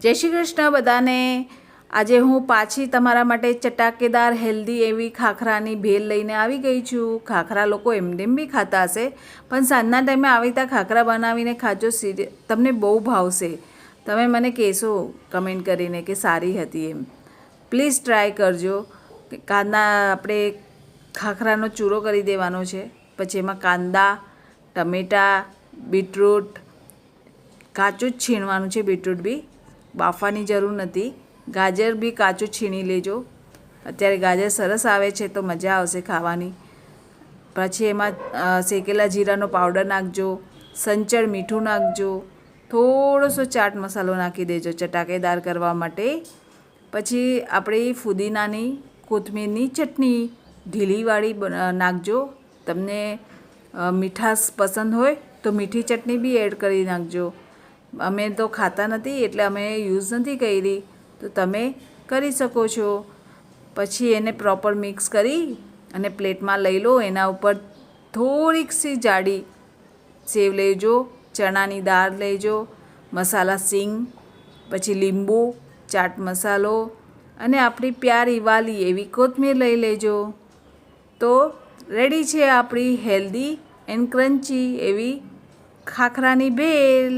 જય શ્રી કૃષ્ણ બધાને। આજે હું પાછી તમારા માટે ચટાકેદાર હેલ્ધી એવી ખાખરાની ભેલ લઈને આવી ગઈ છું। ખાખરા લોકો એમને બી ખાતા હશે, પણ સાંજના ટાઈમે આવી રીતે ખાખરા બનાવીને ખાજો, તમને બહુ ભાવશે। તમે મને કહેશો કમેન્ટ કરીને કે સારી હતી એમ। પ્લીઝ ટ્રાય કરજો। કાંદા આપણે ખાખરાનો ચૂરો કરી દેવાનો છે, પછી એમાં કાંદા, ટમેટાં, બીટરૂટ કાચું જ છીણવાનું છે। બીટરૂટ બી બાફવાની જરૂર નથી। ગાજર બી કાચું છીણી લેજો, અત્યારે ગાજર સરસ આવે છે તો મજા આવશે ખાવાની। પછી એમાં શેકેલા જીરાનો પાવડર નાખજો, સંચળ મીઠું નાખજો, થોડોસો ચાટ મસાલો નાખી દેજો ચટાકેદાર કરવા માટે। પછી આપણી ફુદીનાની કોથમીરની ચટણી ઢીલીવાળી નાખજો। તમને મીઠાશ પસંદ હોય તો મીઠી ચટણી બી એડ કરી નાખજો। અમે તો ખાતા નથી એટલે અમે યુઝ નથી કરી, તો તમે કરી શકો છો। પછી એને પ્રોપર મિક્સ કરી અને પ્લેટમાં લઈ લો। એના ઉપર થોડીક સી જાડી સેવ લેજો, ચણાની દાળ લેજો, મસાલા સિંગ, પછી લીંબુ, ચાટ મસાલો અને આપણી પ્યારી વાલી એવી કોથમીર લઈ લેજો। તો રેડી છે આપણી હેલ્ધી એન્ડ ક્રન્ચી એવી ખાખરાની ભેલ।